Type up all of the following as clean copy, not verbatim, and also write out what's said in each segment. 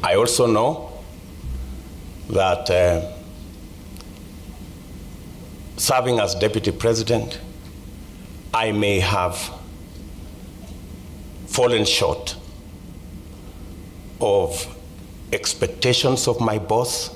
I also know that serving as Deputy President, I may have fallen short of expectations of my boss,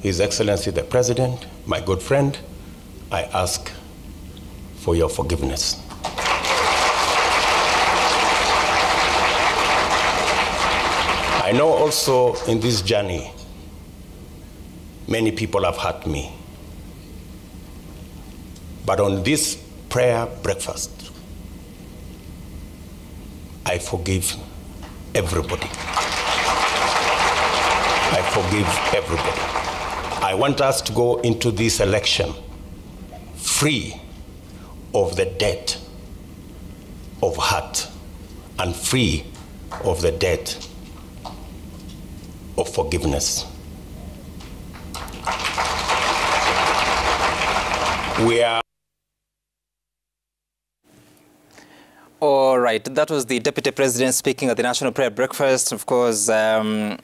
His Excellency the President, my good friend. I ask for your forgiveness. I know also in this journey, many people have hurt me. But on this prayer breakfast, I forgive everybody. I forgive everybody. I want us to go into this election free of the debt of hurt and free of the debt of forgiveness. We are. All right, that was the Deputy President speaking at the National Prayer Breakfast, of course, on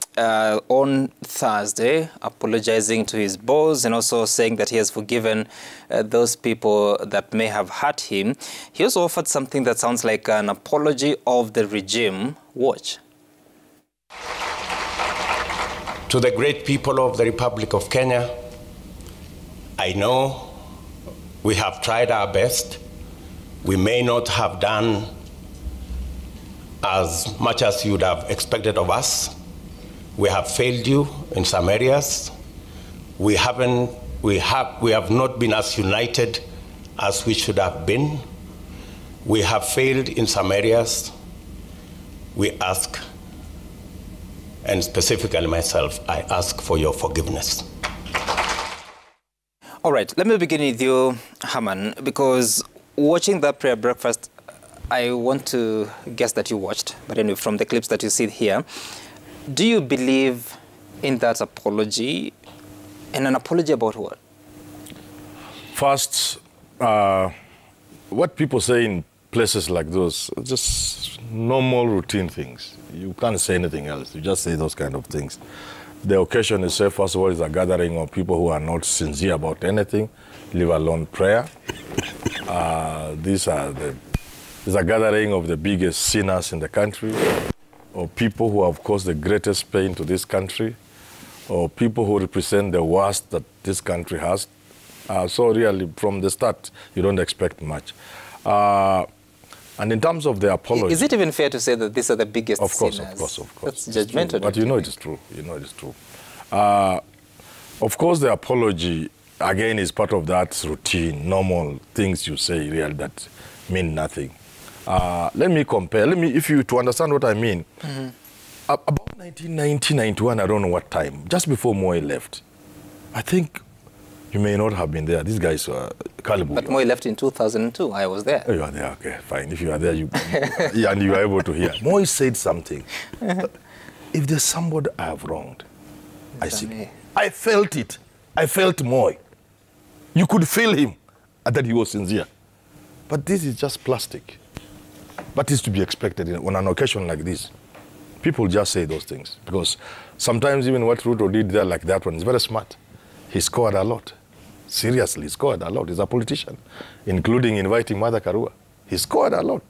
Thursday, apologizing to his boss and also saying that he has forgiven those people that may have hurt him. He also offered something that sounds like an apology of the regime. Watch. To the great people of the Republic of Kenya, I know we have tried our best. We may not have done as much as you would have expected of us. We have failed you in some areas. We have not been as united as we should have been. We have failed in some areas. We ask, and specifically myself, I ask for your forgiveness. All right, let me begin with you, Herman, because watching that prayer breakfast, I want to guess that you watched, but anyway, from the clips that you see here, do you believe in that apology? And an apology about what? First, what people say in places like those, just normal routine things. You can't say anything else. You just say those kind of things. The occasion is, first of all, is a gathering of people who are not sincere about anything, leave alone prayer. These are a gathering of the biggest sinners in the country, or people who have caused the greatest pain to this country, or people who represent the worst that this country has. So really, from the start, you don't expect much. And in terms of the apology... Is it even fair to say that these are the biggest sinners? Of course. That's judgmental. But you know it is true. You know it is true. Of course, the apology, again, is part of that routine, normal things you say, real, that mean nothing. Let me compare. To understand what I mean, about 1990, 91, I don't know what time, just before Moi left, I think you may not have been there. These guys were Kalibu. But Moi left in 2002. I was there. Oh, you are there. Okay, fine. If you are there, and you are able to hear. Moi said something. If there's somebody I have wronged, I see. I felt it. I felt Moi. You could feel him, and that he was sincere. But this is just plastic. But it's to be expected on an occasion like this. People just say those things. Because sometimes even what Ruto did there like that one is very smart. He scored a lot. Seriously, he scored a lot. He's a politician, including inviting Martha Karua. He scored a lot.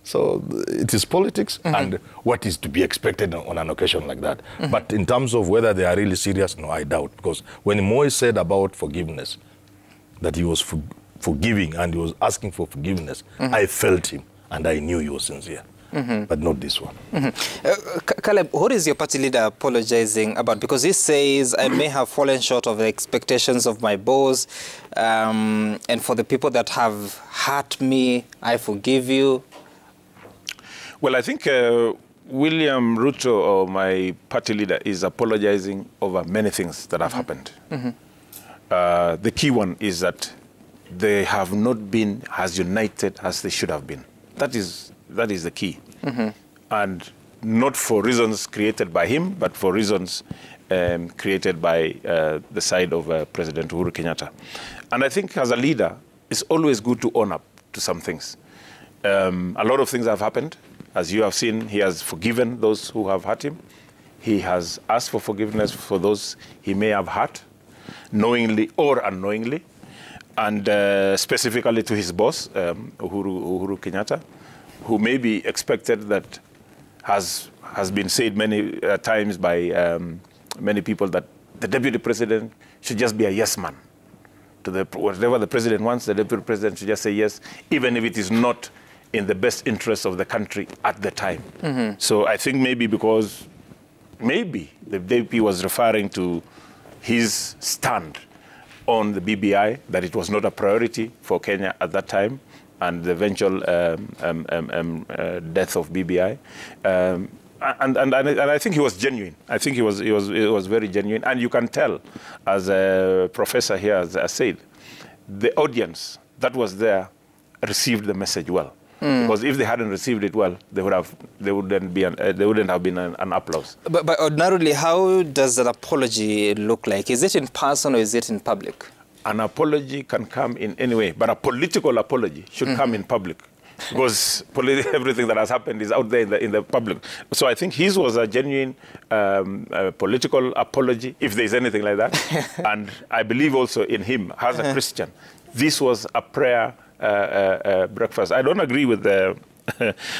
So it is politics and what is to be expected on an occasion like that. But in terms of whether they are really serious, no, I doubt. Because when Moi said about forgiveness, that he was forgiving and he was asking for forgiveness, I felt him and I knew he was sincere. But not this one. Caleb, what is your party leader apologizing about? Because he says, I may have fallen short of the expectations of my boss, and for the people that have hurt me, I forgive you. Well, I think William Ruto, or my party leader, is apologizing over many things that have happened. The key one is that they have not been as united as they should have been. That is the key. And not for reasons created by him, but for reasons created by the side of President Uhuru Kenyatta. And I think as a leader, it's always good to own up to some things. A lot of things have happened. As you have seen, he has forgiven those who have hurt him. he has asked for forgiveness for those he may have hurt, knowingly or unknowingly, and specifically to his boss, Uhuru Kenyatta, who may be expected that has been said many times by many people that the deputy president should just be a yes man. To whatever the president wants, the deputy president should just say yes, even if it is not in the best interest of the country at the time. So I think maybe because maybe the DP was referring to his stand on the BBI, that it was not a priority for Kenya at that time, and the eventual death of BBI. And I think he was genuine. I think he was very genuine. And you can tell, as a professor here has said, the audience that was there received the message well. Because if they hadn't received it well, there wouldn't have been an applause. But ordinarily, how does an apology look like? Is it in person or is it in public? An apology can come in any way, but a political apology should come in public, because everything that has happened is out there in the public. So I think his was a genuine political apology, if there is anything like that. And I believe also in him, as a Christian, this was a prayer breakfast. I don't agree with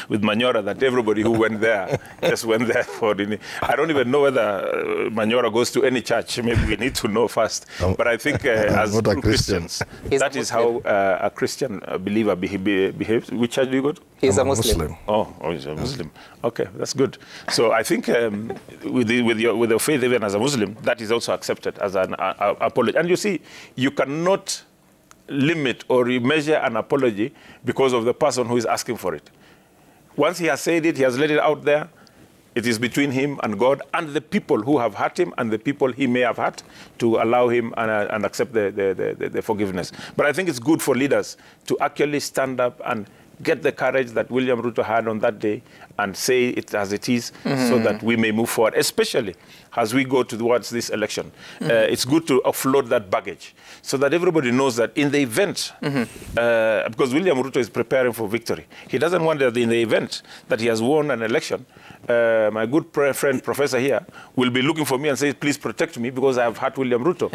with Manyora that everybody who went there just went there for dinner. I don't even know whether Manyora goes to any church. Maybe we need to know first. But I think as Christians, that is how a Christian believer behaves. Which church do you go to? He's a Muslim. Oh, he's a Muslim. Okay, that's good. So I think with your faith, even as a Muslim, that is also accepted as an apology. And you see, you cannot limit or measure an apology because of the person who is asking for it. Once he has said it, he has let it out there, it is between him and God and the people who have hurt him and the people he may have hurt, to allow him and accept the forgiveness. But I think it's good for leaders to actually stand up and get the courage that William Ruto had on that day and say it as it is, so that we may move forward, especially as we go towards this election. It's good to offload that baggage so that everybody knows that in the event, because William Ruto is preparing for victory, he doesn't want that in the event that he has won an election, my good friend, professor here, will be looking for me and say, please protect me because I have hurt William Ruto.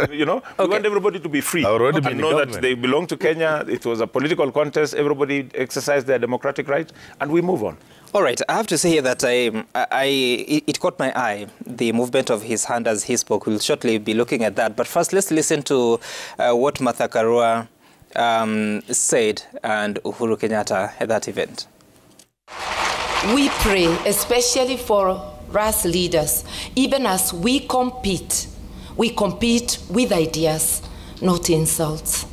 We want everybody to be free and know that they belong to Kenya. It was a political contest. Everybody exercised their democratic right, and we move on. All right, I have to say here that it caught my eye, the movement of his hand as he spoke. We'll shortly be looking at that. But first, let's listen to what Martha Karua said and Uhuru Kenyatta at that event. We pray, especially for us leaders, even as we compete with ideas, not insults.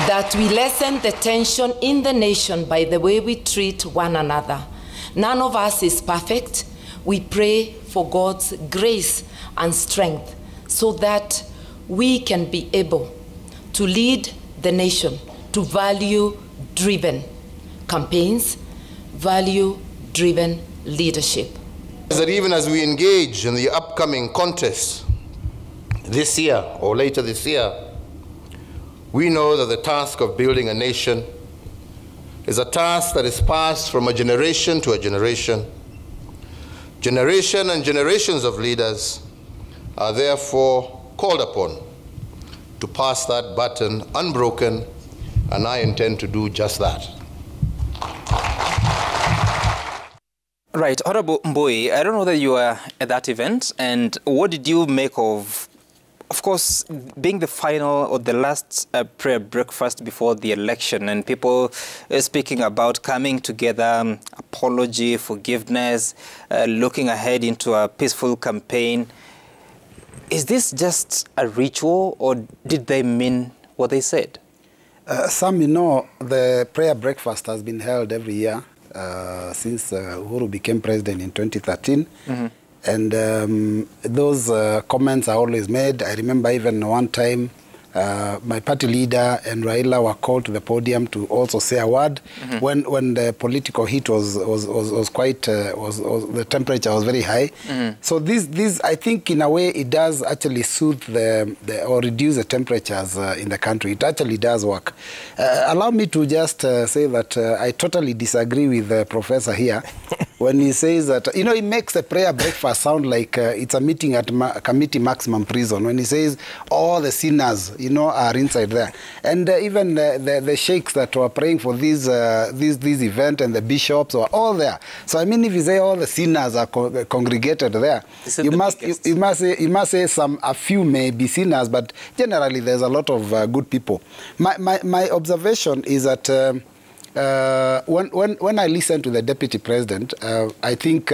That we lessen the tension in the nation by the way we treat one another. None of us is perfect. We pray for God's grace and strength so that we can be able to lead the nation to value-driven campaigns, value-driven leadership. That even as we engage in the upcoming contest this year or later this year, we know that the task of building a nation is a task that is passed from a generation to a generation. Generation and generations of leaders are therefore called upon to pass that baton unbroken, and I intend to do just that. Right, Honorable Mbui, I don't know that you were at that event, and what did you make of course, being the final or the last prayer breakfast before the election, and people speaking about coming together, apology, forgiveness, looking ahead into a peaceful campaign. Is this just a ritual, or did they mean what they said? Some, the prayer breakfast has been held every year since Uhuru became president in 2013. And those comments are always made. I remember even one time my party leader and Raila were called to the podium to also say a word when the political heat was quite the temperature was very high. So this I think in a way it does actually soothe or reduce the temperatures in the country. It actually does work. Allow me to just say that I totally disagree with the professor here when he says that, you know, he makes the prayer breakfast sound like it's a meeting at Committee Maximum Prison, when he says all the sinners, you know, are inside there. And even the sheikhs that were praying for this event and the bishops were all there. So, I mean, if you say all the sinners are congregated there, you must say a few may be sinners, but generally there's a lot of good people. My observation is that when I listened to the deputy president, I think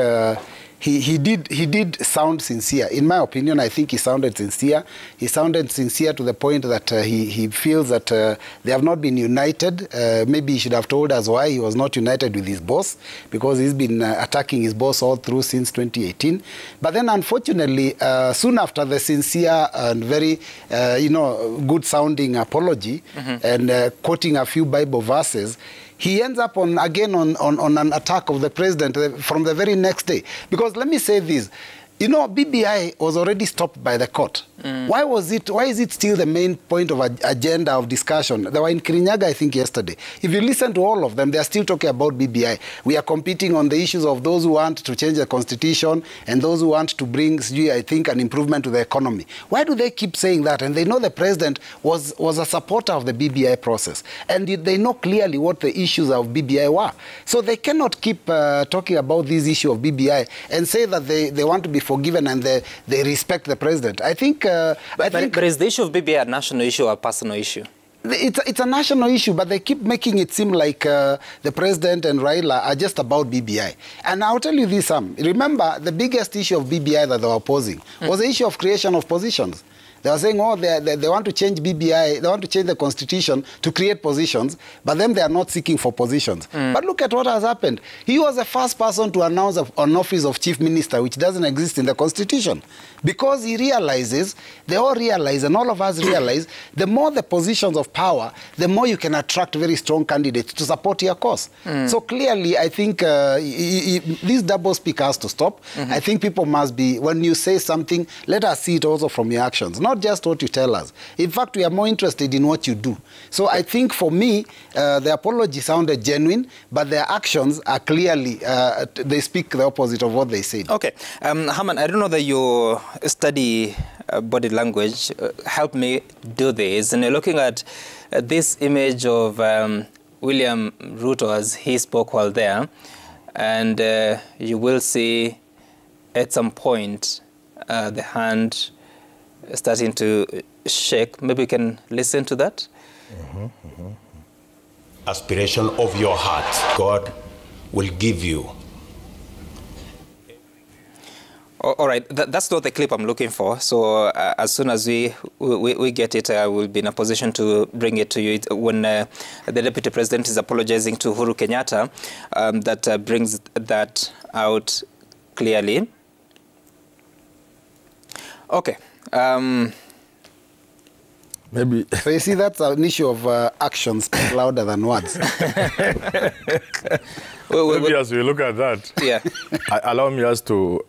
he did sound sincere. In my opinion, I think he sounded sincere. He sounded sincere to the point that he feels that they have not been united. Maybe he should have told us why he was not united with his boss, because he's been attacking his boss all through since 2018. But then, unfortunately, soon after the sincere and very, good-sounding apology and quoting a few Bible verses, he ends up again on an attack of the president from the very next day. Because let me say this, you know, BBI was already stopped by the court. Why is it still the main point of agenda of discussion? They were in Kirinyaga, I think, yesterday. If you listen to all of them, they are still talking about BBI. We are competing on the issues of those who want to change the constitution and those who want to bring, I think, an improvement to the economy. Why do they keep saying that? And they know the president was a supporter of the BBI process. And they know clearly what the issues of BBI were. So they cannot keep talking about this issue of BBI and say that they want to be forgiven and they respect the president. I think... But is the issue of BBI a national issue or a personal issue? It's a national issue, but they keep making it seem like the president and Raila are just about BBI. And I'll tell you this, Sam. Remember, the biggest issue of BBI that they were opposing was the issue of creation of positions. They were saying, oh, they want to change BBI, they want to change the constitution to create positions, but then they are not seeking for positions. But look at what has happened. He was the first person to announce an office of chief minister, which doesn't exist in the constitution. Because he realizes, they all realize, and all of us realize, the more the positions of power, the more you can attract very strong candidates to support your cause. So clearly, I think this double speak has to stop. I think people must be, when you say something, let us see it also from your actions, not just what you tell us. In fact, we are more interested in what you do. So I think for me, the apology sounded genuine, but their actions are clearly, they speak the opposite of what they said. Okay. Haman, I don't know that you study body language. Help me do this. And you're looking at this image of William Ruto as he spoke while there, and you will see at some point the hand starting to shake. Maybe we can listen to that. Aspiration of your heart, God will give you. All right, that's not the clip I'm looking for. So as soon as we get it, I will be in a position to bring it to you. When the Deputy President is apologizing to Uhuru Kenyatta, that brings that out clearly. Okay. Maybe. So you see, that's an issue of actions speak louder than words. Maybe as we look at that, yeah. Allow me just to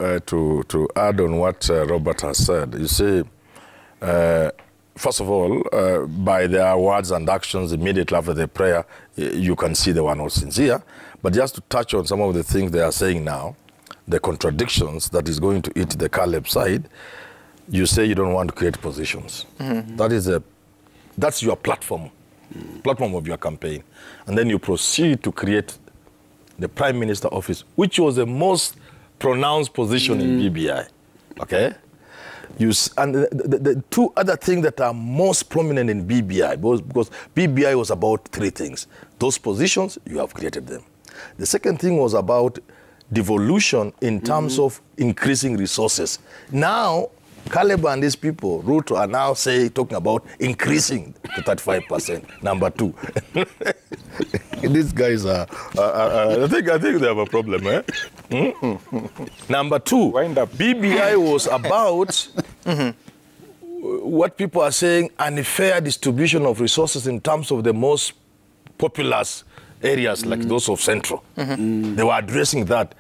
add on what Robert has said. You see, first of all, by their words and actions immediately after the prayer, you can see they were not sincere. But just to touch on some of the things they are saying now, the contradictions that is going to eat the Caleb side, you say you don't want to create positions. That's your platform, platform of your campaign. And then you proceed to create the Prime Minister office, which was the most pronounced position in BBI. Okay? And the two other things that are most prominent in BBI, because BBI was about three things. Those positions, you have created them. The second thing was about devolution in terms of increasing resources. Now, Caleb and these people, Ruto, are now talking about increasing to 35%. Number two. These guys are, I think they have a problem, Number two, BBI was about what people are saying, unfair distribution of resources in terms of the most populous areas like those of Central. They were addressing that,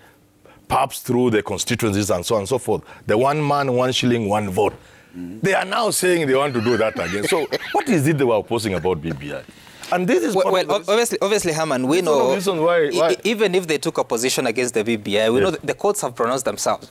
perhaps through the constituencies and so on and so forth. The 1 man, 1 shilling, 1 vote. They are now saying they want to do that again. So what is it they were opposing about BBI? And this is obviously, Herman, we know why even if they took opposition against the BBI, we know the courts have pronounced themselves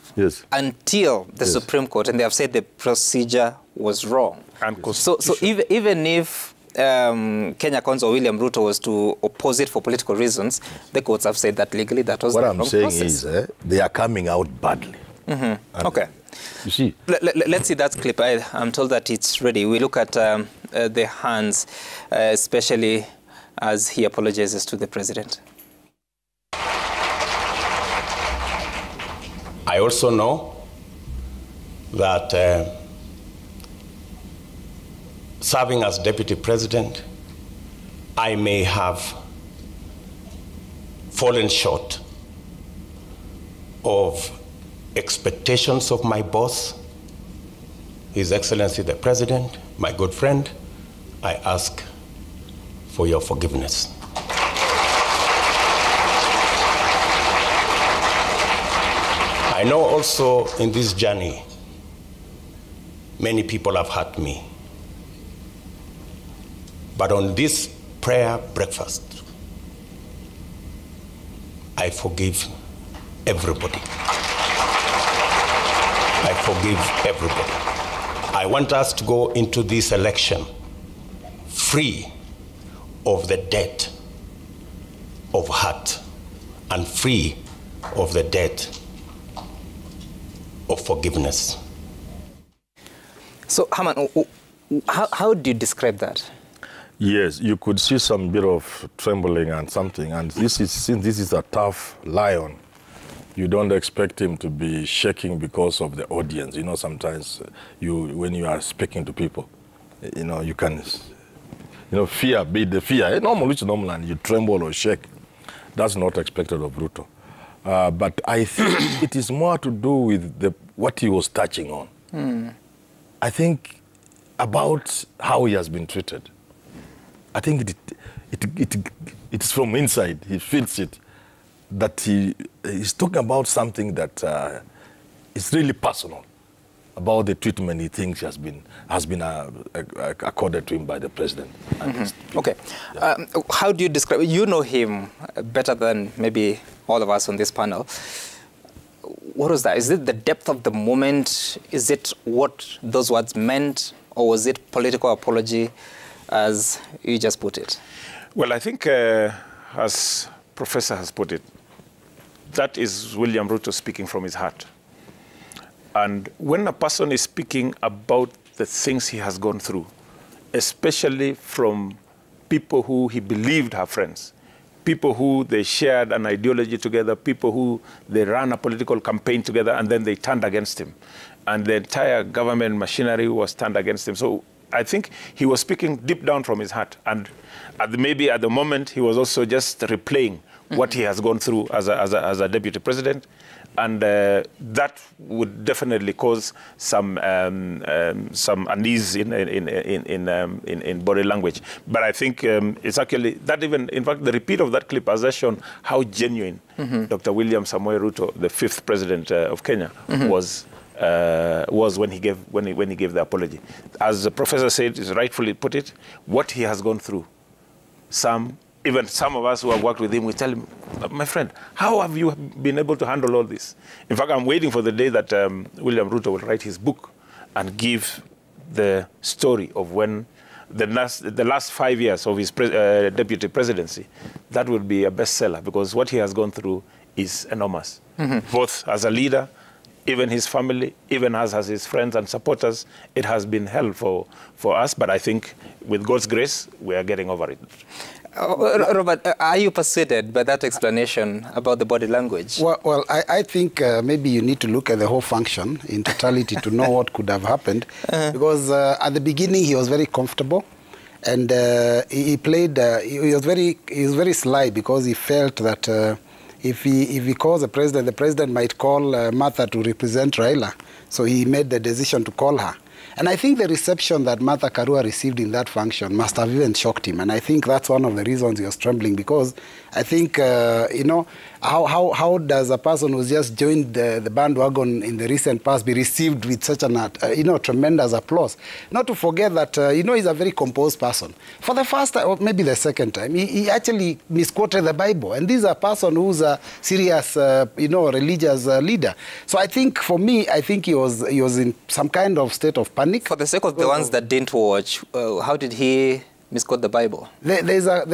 until the Supreme Court, and they have said the procedure was wrong. And so even if Kenya Kwanza or William Ruto was to oppose it for political reasons, the courts have said that legally that was the wrong process. What I'm saying is they are coming out badly. Okay. You see? Let's see that clip. I'm told that it's ready. We look at the hands, especially as he apologizes to the president. I also know that serving as deputy president, I may have fallen short of expectations of my boss, His Excellency the President, my good friend. I ask for your forgiveness. I know also in this journey, many people have hurt me. But on this prayer breakfast, I forgive everybody. I forgive everybody. I want us to go into this election free of the debt of hurt and free of the debt of forgiveness. So, Herman, how do you describe that? Yes, you could see some bit of trembling and something. And since this is a tough lion, you don't expect him to be shaking because of the audience. You know, sometimes when you are speaking to people, you can, fear, be the fear. Normal, it's normal, and you tremble or shake. That's not expected of Ruto. But I think it is more to do with what he was touching on. I think about how he has been treated. I think it's from inside. He feels it. That he's talking about something that is really personal, about the treatment he thinks has been accorded to him by the president. Okay. Yeah. How do you describe it? You know him better than maybe all of us on this panel. What was that? Is it the depth of the moment? Is it what those words meant? Or was it political apology, as you just put it? Well, I think, as Professor has put it, that is William Ruto speaking from his heart. And when a person is speaking about the things he has gone through, especially from people who he believed are friends, people who they shared an ideology together, people who they ran a political campaign together, and then they turned against him. And the entire government machinery was turned against him. So I think he was speaking deep down from his heart. And maybe at the moment, he was also just replaying what he has gone through as a deputy president. And that would definitely cause some unease in body language. But I think it's actually that even, in fact, the repeat of that clip has shown how genuine Dr. William Samoei Ruto, the 5th president of Kenya, was when he gave the apology. As the professor said, is rightfully put it, what he has gone through. Even some of us who have worked with him, we tell him, my friend, how have you been able to handle all this? In fact, I'm waiting for the day that William Ruto will write his book and give the story of when the last 5 years of his deputy presidency. That will be a bestseller, because what he has gone through is enormous, both as a leader, even his family, even as his friends and supporters. It has been hell for us, but I think with God's grace, we are getting over it. Robert, are you persuaded by that explanation about the body language? Well, I think maybe you need to look at the whole function in totality to know what could have happened. Because at the beginning, he was very comfortable. And he played, he was very sly, because he felt that if he calls the president might call Martha to represent Raila. So he made the decision to call her. And I think the reception that Martha Karua received in that function must have even shocked him. And I think that's one of the reasons he was trembling, because I think, you know, how does a person who's just joined the bandwagon in the recent past be received with such an, you know, tremendous applause? Not to forget that, you know, he's a very composed person. For the first time, or maybe the second time, he actually misquoted the Bible. And this is a person who's a serious, you know, religious leader. So I think, for me, I think he was in some kind of state of panic. For the sake of the ones that didn't watch, how did he misquote the Bible? There's a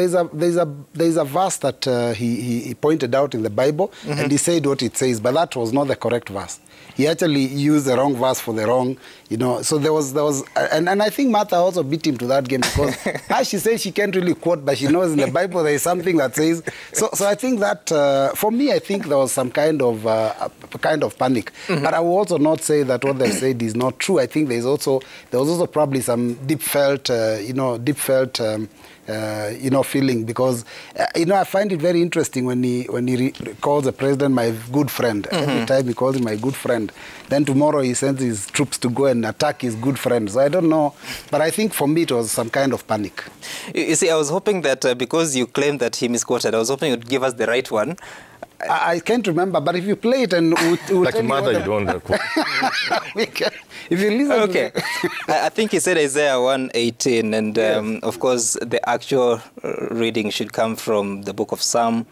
verse that he pointed out in the Bible, and he said what it says, but that was not the correct verse. He actually used the wrong verse for the wrong, you know. So there was, and I think Martha also beat him to that game, because as she says, she can't really quote, but she knows in the Bible there is something that says. So I think that for me, I think there was some kind of panic. But I will also not say that what they said is not true. I think there was also probably some deep felt, you know, you know, feeling, because you know, I find it very interesting when he calls the president my good friend. Every time he calls him my good friend, then tomorrow he sends his troops to go and attack his good friend. So I don't know, but I think for me it was some kind of panic. You see, I was hoping that because you claimed that he misquoted, I was hoping you'd give us the right one. I can't remember, but if you play it and we'll like Martha, you don't if you listen okay. I think he said Isaiah 1:18, and of course the actual reading should come from the book of Psalm